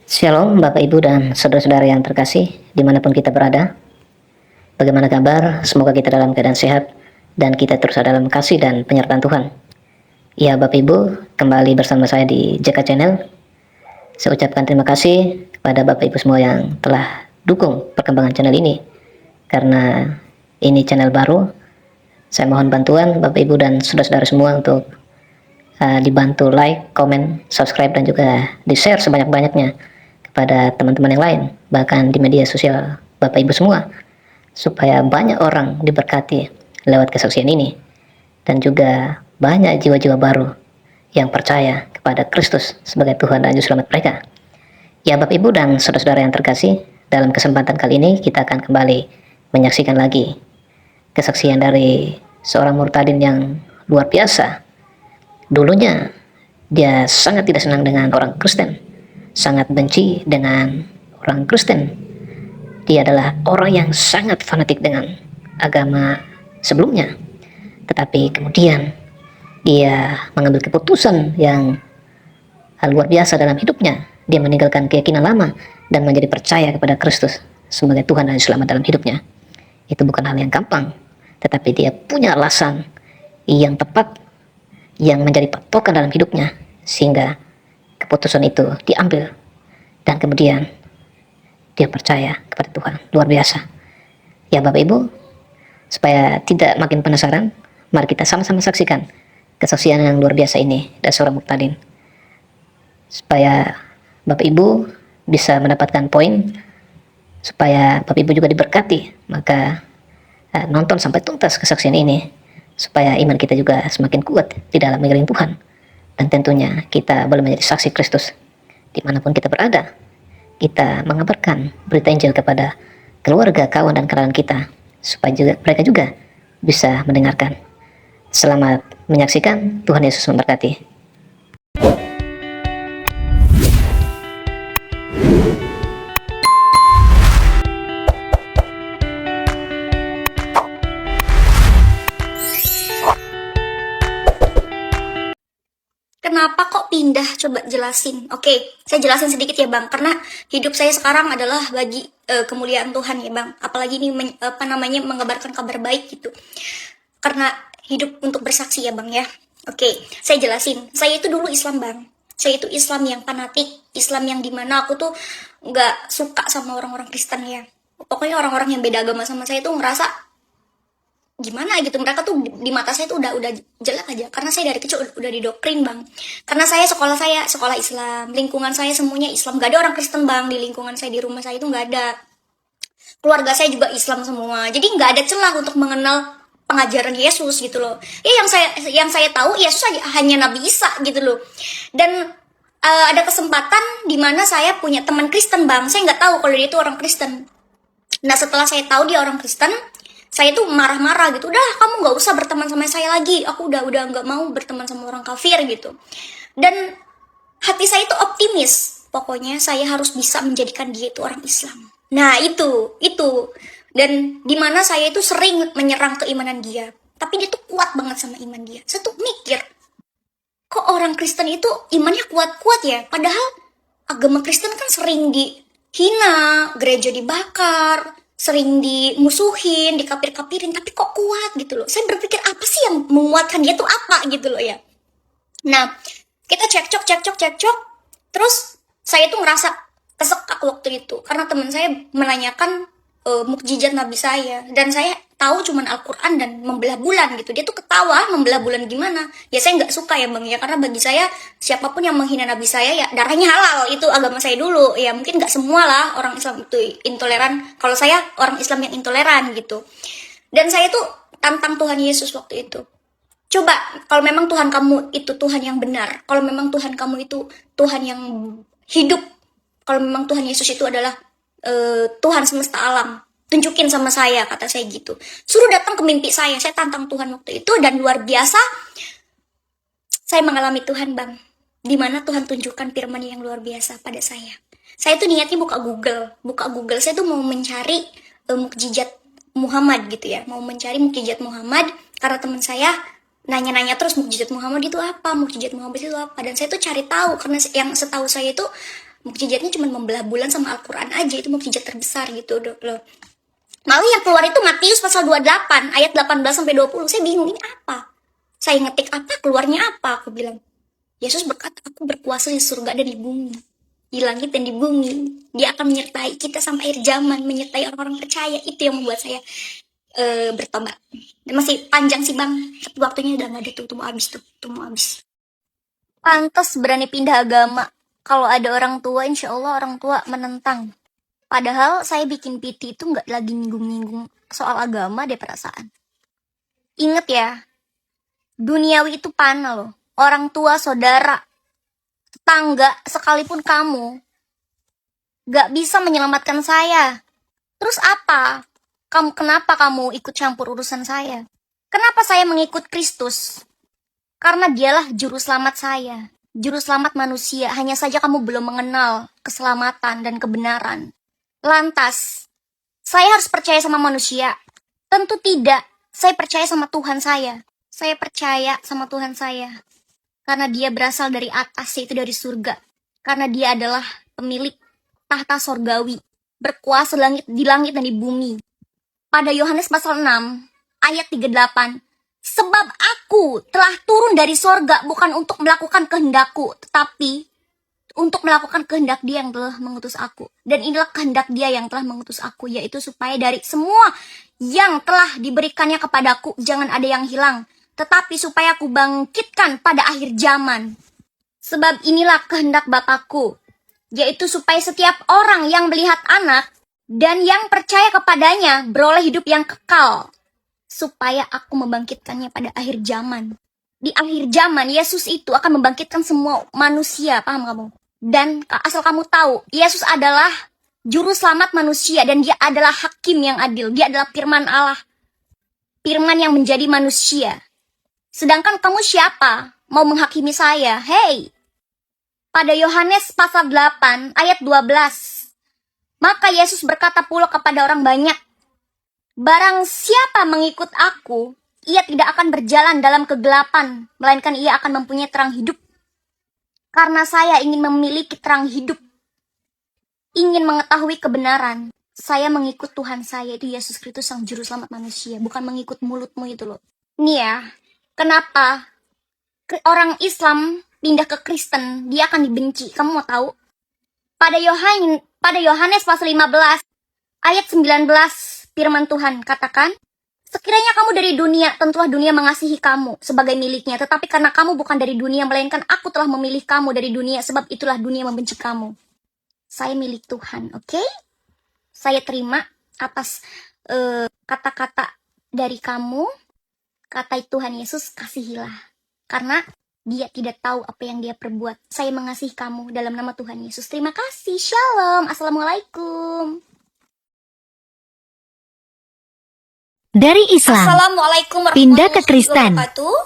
Shalom Bapak Ibu dan saudara-saudara yang terkasih dimanapun kita berada. Bagaimana kabar? Semoga kita dalam keadaan sehat dan kita terus ada dalam kasih dan penyertaan Tuhan. Ya Bapak Ibu, kembali bersama saya di JK Channel. Saya ucapkan terima kasih kepada Bapak Ibu semua yang telah dukung perkembangan channel ini. Karena ini channel baru, saya mohon bantuan Bapak Ibu dan saudara-saudara semua untuk dibantu like, komen, subscribe dan juga di-share sebanyak-banyaknya kepada teman-teman yang lain, bahkan di media sosial Bapak Ibu semua, supaya banyak orang diberkati lewat kesaksian ini dan juga banyak jiwa-jiwa baru yang percaya kepada Kristus sebagai Tuhan dan Juru Selamat mereka. Ya Bapak Ibu dan saudara-saudara yang terkasih, dalam kesempatan kali ini kita akan kembali menyaksikan lagi kesaksian dari seorang murtadin yang luar biasa. Dulunya dia sangat tidak senang dengan orang Kristen, sangat benci dengan orang Kristen. Dia adalah orang yang sangat fanatik dengan agama sebelumnya. Tetapi kemudian dia mengambil keputusan yang luar biasa dalam hidupnya. Dia meninggalkan keyakinan lama dan menjadi percaya kepada Kristus sebagai Tuhan dan Selamat dalam hidupnya. Itu bukan hal yang gampang, tetapi dia punya alasan yang tepat yang menjadi patokan dalam hidupnya sehingga keputusan itu diambil dan kemudian dia percaya kepada Tuhan. Luar biasa. Ya Bapak Ibu, supaya tidak makin penasaran, mari kita sama-sama saksikan kesaksian yang luar biasa ini dari seorang murtadin, supaya Bapak Ibu bisa mendapatkan poin, supaya Bapak Ibu juga diberkati. Maka nonton sampai tuntas kesaksian ini supaya iman kita juga semakin kuat di dalam mengiring Tuhan, dan tentunya kita boleh menjadi saksi Kristus dimanapun kita berada. Kita mengabarkan berita Injil kepada keluarga, kawan dan kenalan kita supaya juga mereka juga bisa mendengarkan. Selamat menyaksikan. Tuhan Yesus memberkati. Kenapa kok pindah? Coba jelasin. Oke, saya jelasin sedikit ya Bang. Karena hidup saya sekarang adalah bagi kemuliaan Tuhan ya Bang. Apalagi ini mengabarkan kabar baik gitu. Karena hidup untuk bersaksi ya Bang ya. Oke, saya jelasin. Saya itu dulu Islam Bang. Saya itu Islam yang fanatik, Islam yang dimana aku tuh nggak suka sama orang-orang Kristen ya. Pokoknya orang-orang yang beda agama sama saya tuh ngerasa gimana gitu, mereka tuh di mata saya tuh udah jelek aja, karena saya dari kecil udah didoktrin Bang. Karena saya sekolah Islam, lingkungan saya semuanya Islam, gak ada orang Kristen Bang. Di lingkungan saya, di rumah saya itu gak ada. Keluarga saya juga Islam semua, jadi gak ada celah untuk mengenal pengajaran Yesus gitu loh. Ya yang saya tahu Yesus hanya Nabi Isa gitu loh. Dan ada kesempatan dimana saya punya teman Kristen Bang. Saya nggak tahu kalau dia itu orang Kristen. Nah setelah saya tahu dia orang Kristen, saya tuh marah-marah gitu. Udah, kamu nggak usah berteman sama saya lagi. Aku udah nggak mau berteman sama orang kafir gitu. Dan hati saya tuh optimis. Pokoknya saya harus bisa menjadikan dia itu orang Islam. Nah itu. Dan dimana saya itu sering menyerang keimanan dia. Tapi dia tuh kuat banget sama iman dia. Saya tuh mikir, kok orang Kristen itu imannya kuat-kuat ya? Padahal agama Kristen kan sering dihina, gereja dibakar, sering dimusuhin, dikapir-kapirin, tapi kok kuat gitu loh. Saya berpikir apa sih yang menguatkan dia tuh apa gitu loh ya. Nah, kita cekcok. Terus saya tuh ngerasa kesekak waktu itu karena teman saya menanyakan mukjizat Nabi saya, dan saya tahu cuman Al-Quran dan membelah bulan gitu. Dia tuh ketawa, membelah bulan gimana? Ya saya nggak suka ya Bang ya, karena bagi saya siapapun yang menghina Nabi saya ya darahnya halal. Itu agama saya dulu. Ya mungkin nggak semua lah orang Islam itu intoleran. Kalau saya orang Islam yang intoleran gitu. Dan saya tuh tantang Tuhan Yesus waktu itu. Coba kalau memang Tuhan kamu itu Tuhan yang benar, kalau memang Tuhan kamu itu Tuhan yang hidup, kalau memang Tuhan Yesus itu adalah Tuhan semesta alam, tunjukin sama saya, kata saya gitu. Suruh datang ke mimpi saya tantang Tuhan waktu itu, dan luar biasa saya mengalami Tuhan Bang, dimana Tuhan tunjukkan firman yang luar biasa pada saya. Saya tuh niatnya buka Google, saya tuh mau mencari mukjizat Muhammad gitu ya, mau mencari mukjizat Muhammad, karena teman saya nanya-nanya terus mukjizat Muhammad itu apa, dan saya tuh cari tahu, karena yang setahu saya itu Mukjizatnya cuma membelah bulan sama Al-Quran aja, itu mukjizat terbesar gitu loh. Malah yang keluar itu Matius pasal 28 ayat 18-20. Saya bingung, ini apa? Saya ngetik apa, keluarnya apa? Aku bilang, Yesus berkata, aku berkuasa di surga dan di bumi, di langit dan di bumi. Dia akan menyertai kita sampai akhir zaman, menyertai orang-orang percaya. Itu yang membuat saya bertobat. Dan masih panjang sih bang, tapi waktunya udah gak ada tuh mau habis tuh mau habis. Pantas berani pindah agama. Kalau ada orang tua, insya Allah orang tua menentang. Padahal saya bikin PT itu nggak lagi nyinggung-nyinggung soal agama deh perasaan. Ingat ya, duniawi itu panah loh. Orang tua, saudara, tetangga, sekalipun kamu gak bisa menyelamatkan saya. Terus apa? Kenapa kamu ikut campur urusan saya? Kenapa saya mengikut Kristus? Karena dialah juru selamat saya. Juru selamat manusia. Hanya saja kamu belum mengenal keselamatan dan kebenaran. Lantas, saya harus percaya sama manusia? Tentu tidak. Saya percaya sama Tuhan saya. Saya percaya sama Tuhan saya. Karena dia berasal dari atas, yaitu dari surga. Karena dia adalah pemilik tahta sorgawi. Berkuasa di langit dan di bumi. Pada Yohanes pasal 6, ayat 38. Sebab aku telah turun dari sorga bukan untuk melakukan kehendakku, tetapi untuk melakukan kehendak dia yang telah mengutus aku. Dan inilah kehendak dia yang telah mengutus aku, yaitu supaya dari semua yang telah diberikannya kepadaku, jangan ada yang hilang, tetapi supaya aku bangkitkan pada akhir zaman. Sebab inilah kehendak Bapakku, yaitu supaya setiap orang yang melihat anak dan yang percaya kepadanya beroleh hidup yang kekal, supaya aku membangkitkannya pada akhir zaman. Di akhir zaman, Yesus itu akan membangkitkan semua manusia, paham kamu? Dan asal kamu tahu, Yesus adalah juru selamat manusia dan dia adalah hakim yang adil. Dia adalah firman Allah. Firman yang menjadi manusia. Sedangkan kamu siapa? Mau menghakimi saya? Hey! Pada Yohanes pasal 8 ayat 12. Maka Yesus berkata pula kepada orang banyak, barang siapa mengikut aku, ia tidak akan berjalan dalam kegelapan, melainkan ia akan mempunyai terang hidup. Karena saya ingin memiliki terang hidup, ingin mengetahui kebenaran. Saya mengikut Tuhan saya, itu Yesus Kristus sang juru selamat manusia, bukan mengikut mulutmu itu loh. Nih ya, kenapa orang Islam pindah ke Kristen, dia akan dibenci. Kamu mau tahu? Pada Yohanes pasal 15 ayat 19, firman Tuhan katakan, sekiranya kamu dari dunia, tentulah dunia mengasihi kamu sebagai miliknya. Tetapi karena kamu bukan dari dunia, melainkan aku telah memilih kamu dari dunia, sebab itulah dunia membenci kamu. Saya milik Tuhan, oke? Saya terima atas kata-kata dari kamu. Kata Tuhan Yesus, kasihilah. Karena dia tidak tahu apa yang dia perbuat. Saya mengasihi kamu dalam nama Tuhan Yesus. Terima kasih. Shalom. Assalamualaikum. Dari Islam, Assalamualaikum pindah ke warahmatullahi Kristen. wabarakatuh.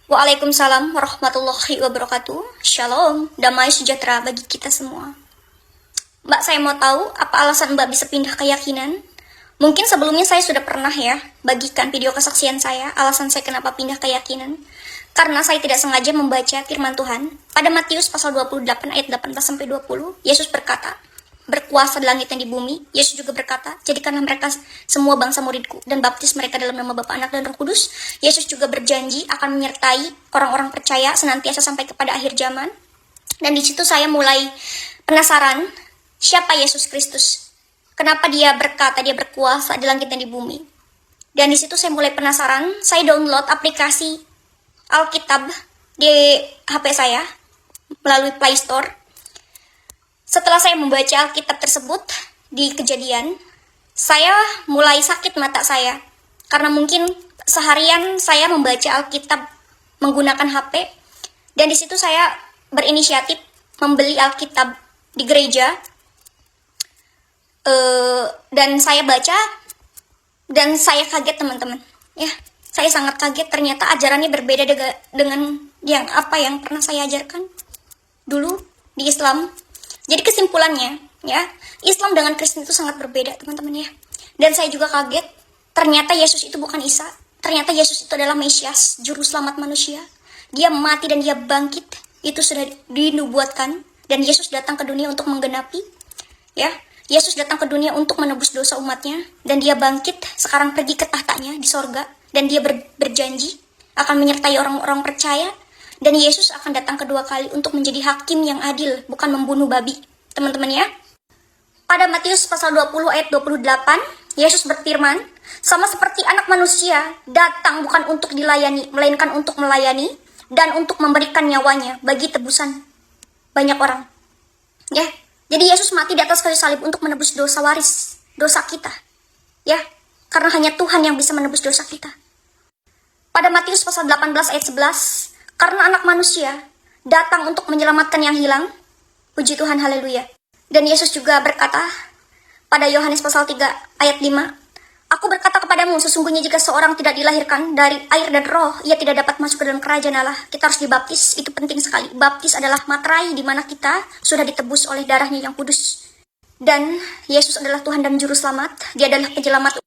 Waalaikumsalam warahmatullahi wabarakatuh. Shalom, damai sejahtera bagi kita semua. Mbak, saya mau tahu apa alasan Mbak bisa pindah keyakinan? Mungkin sebelumnya saya sudah pernah ya bagikan video kesaksian saya, alasan saya kenapa pindah keyakinan. Karena saya tidak sengaja membaca firman Tuhan. Pada Matius pasal 28 ayat 18-20, Yesus berkata, berkuasa di langit dan di bumi. Yesus juga berkata, jadikanlah mereka semua bangsa muridku dan baptis mereka dalam nama Bapa, Anak, dan Roh Kudus. Yesus juga berjanji akan menyertai orang-orang percaya senantiasa sampai kepada akhir zaman. Dan di situ saya mulai penasaran, siapa Yesus Kristus? Kenapa dia berkata dia berkuasa di langit dan di bumi? Dan di situ saya mulai penasaran, saya download aplikasi Alkitab di HP saya melalui Play Store. Setelah saya membaca Alkitab tersebut di Kejadian, saya mulai sakit mata saya. Karena mungkin seharian saya membaca Alkitab menggunakan HP. Dan di situ saya berinisiatif membeli Alkitab di gereja. Dan saya baca, dan saya kaget teman-teman. Ya, saya sangat kaget, ternyata ajarannya berbeda dengan yang pernah saya ajarkan dulu di Islam. Jadi kesimpulannya, ya, Islam dengan Kristen itu sangat berbeda, teman-teman ya. Dan saya juga kaget, ternyata Yesus itu bukan Isa. Ternyata Yesus itu adalah Mesias, juru selamat manusia. Dia mati dan dia bangkit. Itu sudah dinubuatkan Dan Yesus datang ke dunia untuk menggenapi, ya. Yesus datang ke dunia untuk menebus dosa umatnya, dan dia bangkit, sekarang pergi ke tahtanya di sorga, dan dia berjanji akan menyertai orang-orang percaya, dan Yesus akan datang kedua kali untuk menjadi hakim yang adil, bukan membunuh babi. Teman-teman ya. Pada Matius pasal 20 ayat 28, Yesus berfirman, sama seperti anak manusia datang bukan untuk dilayani, melainkan untuk melayani, dan untuk memberikan nyawanya bagi tebusan banyak orang. Ya. Jadi Yesus mati di atas kayu salib untuk menebus dosa waris, dosa kita. Ya, karena hanya Tuhan yang bisa menebus dosa kita. Pada Matius pasal 18 ayat 11, karena anak manusia datang untuk menyelamatkan yang hilang. Puji Tuhan, haleluya. Dan Yesus juga berkata pada Yohanes pasal 3 ayat 5, Aku berkata kepadamu, sesungguhnya jika seorang tidak dilahirkan dari air dan roh, ia tidak dapat masuk ke dalam kerajaan Allah. Kita harus dibaptis, itu penting sekali. Baptis adalah materai di mana kita sudah ditebus oleh darahnya yang kudus. Dan Yesus adalah Tuhan dan Juru Selamat, Dia adalah penyelamat